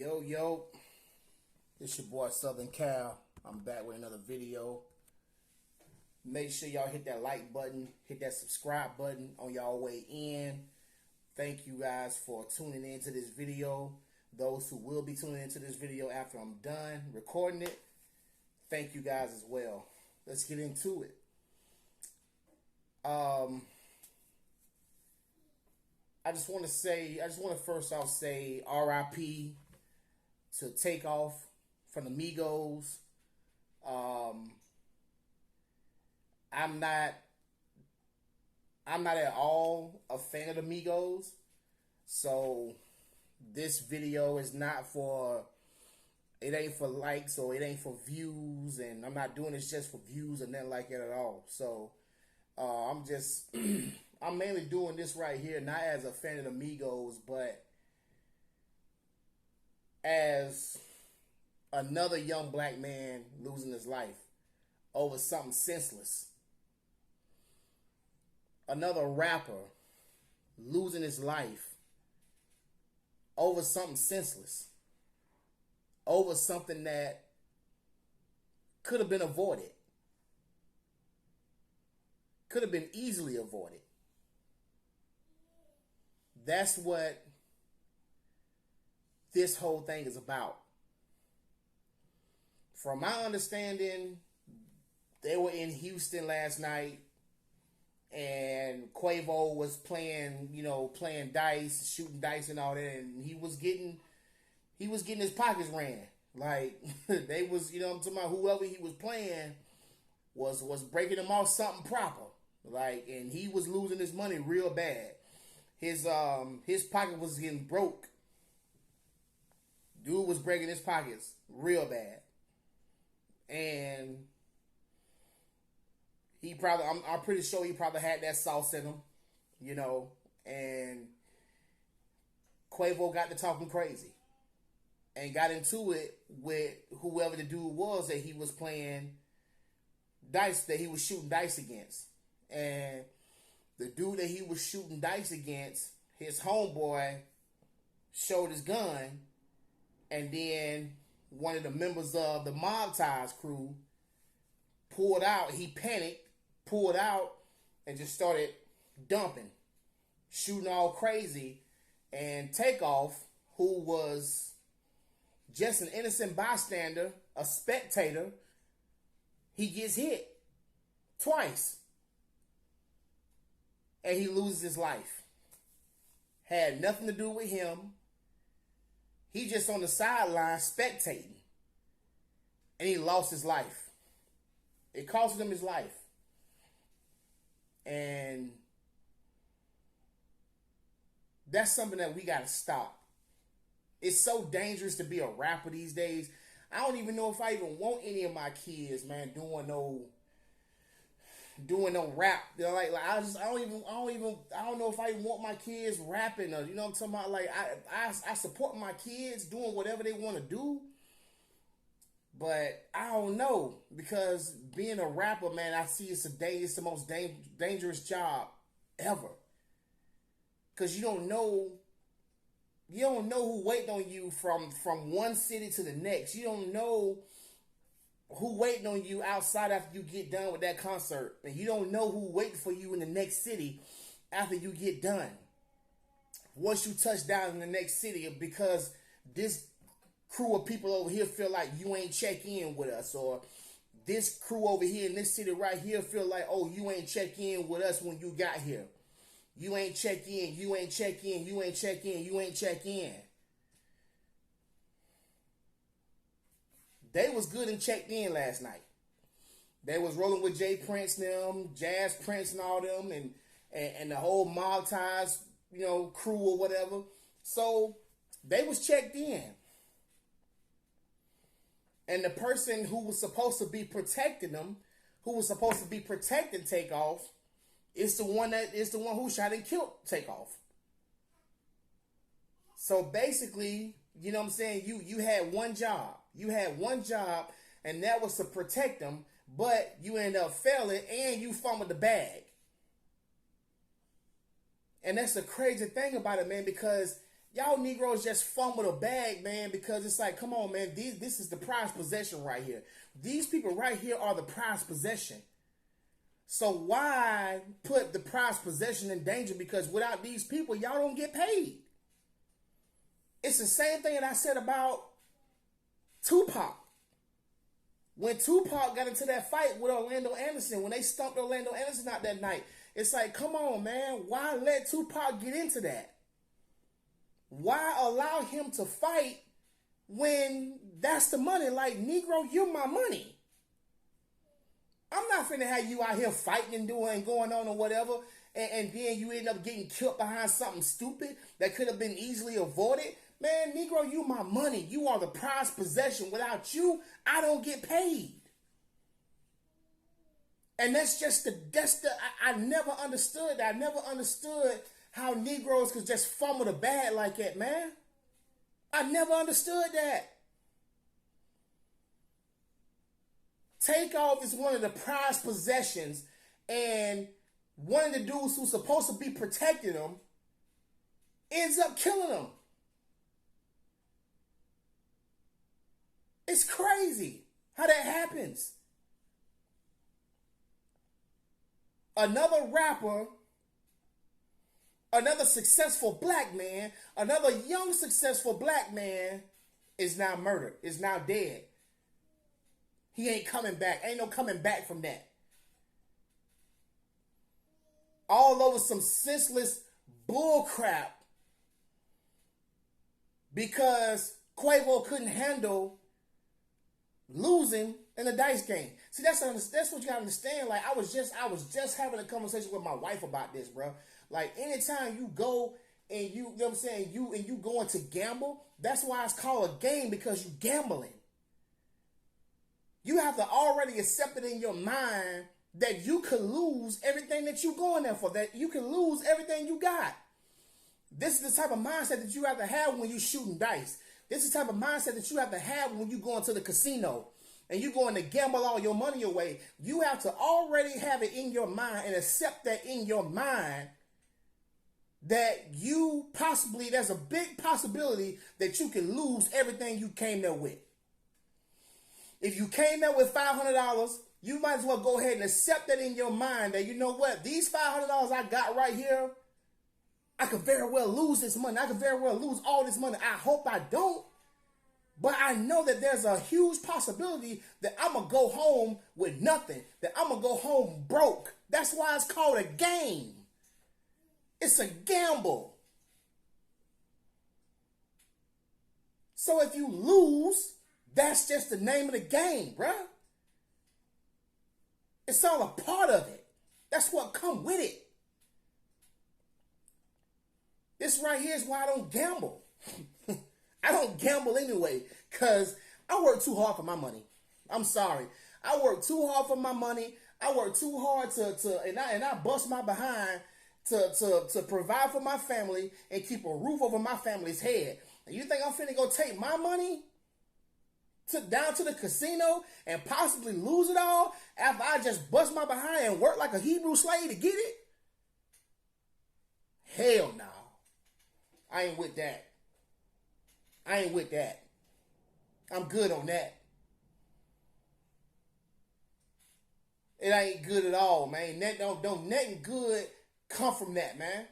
Yo, yo, it's your boy Southern Cal. I'm back with another video. Make sure y'all hit that like button, hit that subscribe button on y'all way in. Thank you guys for tuning into this video. Those who will be tuning into this video after I'm done recording it, thank you guys as well. Let's get into it. I just want to first off say R.I.P. to Takeoff from the Migos. I'm not at all a fan of the Migos, so this video is not for. It ain't for likes or it ain't for views, and I'm not doing this just for views or nothing like that at all. So I'm just I'm mainly doing this right here not as a fan of the Migos, but as another young black man losing his life over something senseless. Another rapper losing his life over something senseless. Over something that could have been avoided. Could have been easily avoided. That's what this whole thing is about. From my understanding, they were in Houston last night, and Quavo was playing dice, shooting dice and all that, and he was getting his pockets ran. Like they was, I'm talking about, whoever he was playing was breaking him off something proper. Like, and he was losing his money real bad. His pocket was getting broke. Dude was breaking his pockets real bad. And he probably, I'm pretty sure he probably had that sauce in him, and Quavo got to talking crazy and got into it with whoever the dude was that he was playing dice, that he was shooting dice against. And the dude that he was shooting dice against, his homeboy showed his gun, and then one of the members of the Mob Ties crew pulled out. He panicked, pulled out, and just started dumping, shooting all crazy. And Takeoff, who was just an innocent bystander, a spectator, he gets hit twice. And he loses his life. Had nothing to do with him. He just on the sideline spectating. And he lost his life. It cost him his life. And that's something that we got to stop. It's so dangerous to be a rapper these days. I don't even know if I even want any of my kids, man, doing no rap. Like I don't know if I even want my kids rapping, or what I'm talking about. Like I support my kids doing whatever they want to do, but I don't know, because being a rapper, man, I see it's the most dangerous job ever, because you don't know who waiting on you from one city to the next. You don't know who waiting on you outside after you get done with that concert. And you don't know who waiting for you in the next city after you get done. Once you touch down in the next city, because this crew of people over here feel like you ain't check in with us, or this crew over here in this city right here feel like, oh, you ain't check in with us when you got here. You ain't check in, you ain't check in, you ain't check in, you ain't check in. They was good and checked in last night. They was rolling with Jay Prince and them, Jazz Prince and all them, and the whole Mob Ties, crew or whatever. So they was checked in. And the person who was supposed to be protecting them, who was supposed to be protecting Takeoff, is the one who shot and killed Takeoff. So basically, you know what I'm saying, you had one job. You had one job, and that was to protect them, but you ended up failing, and you fumbled the bag. And that's the crazy thing about it, man, because Y'all Negroes just fumble the bag, man, because it's like, come on, man, this is the prized possession right here. These people right here are the prized possession. So why put the prized possession in danger? Because without these people, y'all don't get paid. It's the same thing that I said about Tupac. When Tupac got into that fight with Orlando Anderson, when they stumped Orlando Anderson out that night, it's like, come on, man, why let Tupac get into that? Why allow him to fight when that's the money? Like, Negro, you're my money. I'm not finna have you out here fighting and doing and going on or whatever, and then you end up getting killed behind something stupid that could have been easily avoided. Man, Negro, you my money. You are the prized possession. Without you, I don't get paid. And I never understood that. I never understood how Negroes could just fumble the bag like that, man. I never understood that. Takeoff is one of the prized possessions, and one of the dudes who's supposed to be protecting him ends up killing him. It's crazy how that happens. Another rapper, another successful black man, another young successful black man is now murdered, is now dead. He ain't coming back. Ain't no coming back from that. All over some senseless bull crap because Quavo couldn't handle losing in a dice game. See, that's what you gotta understand. Like, I was just having a conversation with my wife about this, bro. Like, anytime you go and you know what I'm saying, you going to gamble, that's why it's called a game, because you gambling. You have to already accept it in your mind that you could lose everything that you going there for, that you can lose everything you got. This is the type of mindset that you have to have when you shooting dice. This is the type of mindset that you have to have when you go into the casino and you going to gamble all your money away. You have to already have it in your mind and accept that in your mind that there's a big possibility that you can lose everything you came there with. If you came there with $500, you might as well go ahead and accept that in your mind that, you know what, these $500 I got right here, I could very well lose this money. I could very well lose all this money. I hope I don't. But I know that there's a huge possibility that I'm going to go home with nothing, that I'm going to go home broke. That's why it's called a game. It's a gamble. So if you lose, that's just the name of the game, bruh. It's all a part of it. That's what come with it. This right here is why I don't gamble. I don't gamble anyway, because I work too hard for my money. I'm sorry. I work too hard for my money. I work too hard and I bust my behind to provide for my family and keep a roof over my family's head. And you think I'm finna go take my money down to the casino and possibly lose it all after I just bust my behind and work like a Hebrew slave to get it? Hell no. I ain't with that. I ain't with that. I'm good on that. It ain't good at all, man. Don't nothing good come from that, man.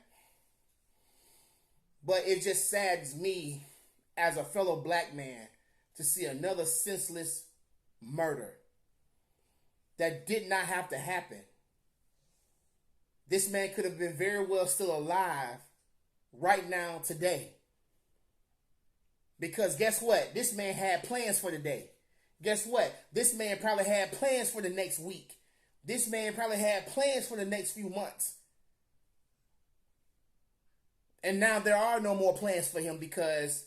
But it just saddens me as a fellow black man to see another senseless murder that did not have to happen. This man could have been very well still alive right now, today. Because guess what? This man had plans for the day. Guess what? This man probably had plans for the next week. This man probably had plans for the next few months. And now there are no more plans for him because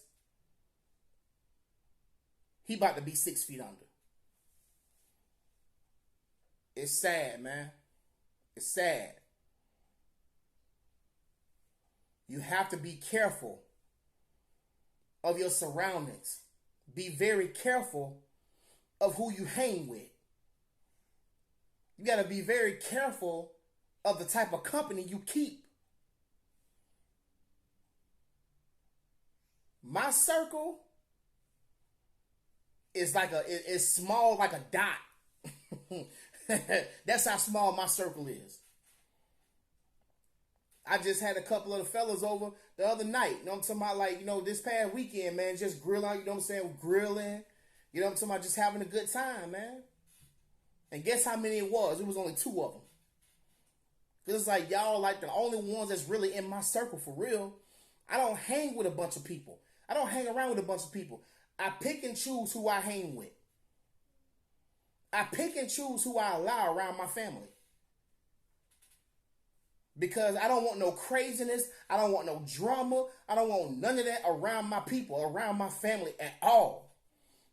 he about to be 6 feet under. It's sad, man. It's sad. You have to be careful of your surroundings. Be very careful of who you hang with. You got to be very careful of the type of company you keep. My circle is it's small like a dot. That's how small my circle is. I just had a couple of the fellas over the other night. You know what I'm talking about? Like, this past weekend, man, just grilling, you know what I'm saying? Grilling. You know what I'm talking about? Just having a good time, man. And guess how many it was? It was only 2 of them. Because it's like, y'all like the only ones that's really in my circle for real. I don't hang with a bunch of people. I don't hang around with a bunch of people. I pick and choose who I hang with. I pick and choose who I allow around my family. Because I don't want no craziness. I don't want no drama. I don't want none of that around my people, around my family at all.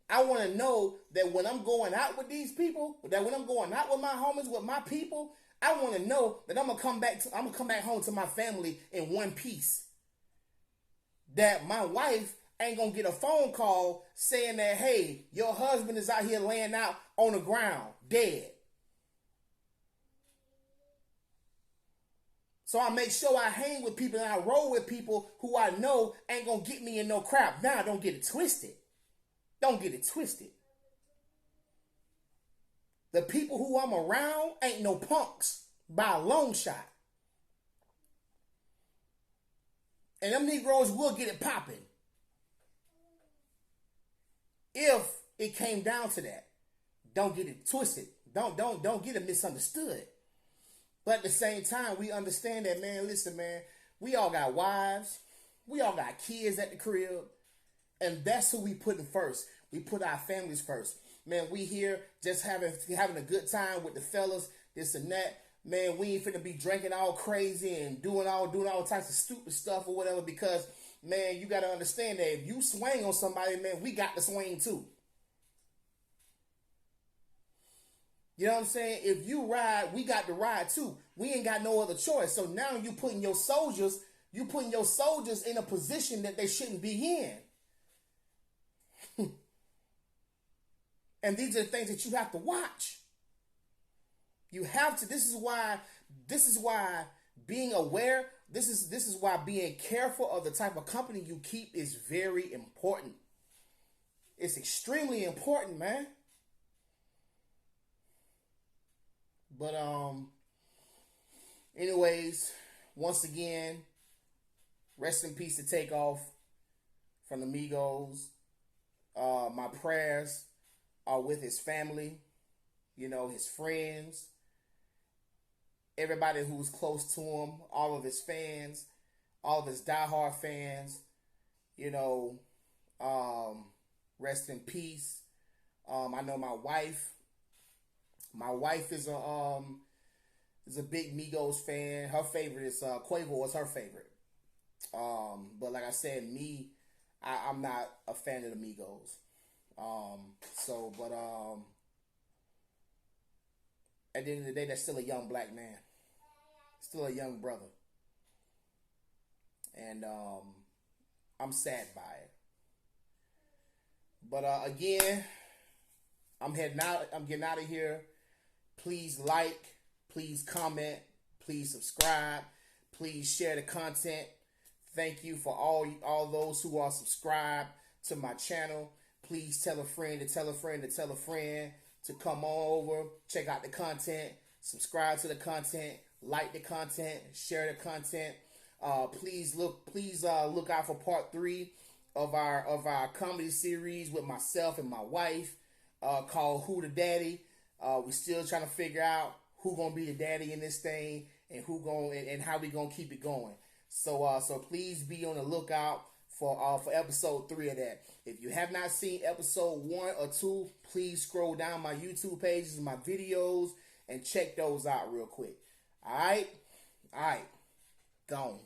I want to know that when I'm going out with these people, that when I'm going out with my homies, with my people, I want to know that I'm gonna come back home to my family in one piece. That my wife ain't gonna get a phone call saying that, hey, your husband is out here laying out on the ground, dead. So I make sure I hang with people and I roll with people who I know ain't gonna get me in no crap. Now, don't get it twisted. Don't get it twisted. The people who I'm around ain't no punks by a long shot. And them Negroes will get it popping. If it came down to that. Don't get it twisted. Don't get it misunderstood. But at the same time, we understand that, man, listen, man, we all got wives. We all got kids at the crib. And that's who we put in first. We put our families first. Man, we here just having a good time with the fellas, this and that. Man, we ain't finna be drinking all crazy and doing all types of stupid stuff or whatever because, man, you got to understand that if you swing on somebody, man, we got to swing too. You know what I'm saying? If you ride, we got to ride too. We ain't got no other choice. So now you putting your soldiers in a position that they shouldn't be in. And these are the things that you have to watch. You have to. This is why being aware, this is why being careful of the type of company you keep is very important. It's extremely important, man. But anyways, once again, rest in peace to Takeoff from the Migos. My prayers are with his family, his friends, everybody who's close to him, all of his fans, all of his diehard fans, rest in peace. I know my wife is a big Migos fan. Her favorite is Quavo is her favorite. But like I said, I'm not a fan of the Migos. At the end of the day, that's still a young black man. Still a young brother. And I'm sad by it. But again, I'm getting out of here. Please like, please comment, please subscribe, please share the content. Thank you for all those who are subscribed to my channel. Please tell a friend to tell a friend to tell a friend to come on over, check out the content, subscribe to the content, like the content, share the content. Please look out for part 3 of our comedy series with myself and my wife, called Who the Daddy. We're still trying to figure out who gonna be the daddy in this thing and and how we gonna keep it going. So please be on the lookout for episode 3 of that. If you have not seen episode 1 or 2, please scroll down my YouTube pages and my videos and check those out real quick. All right, gone.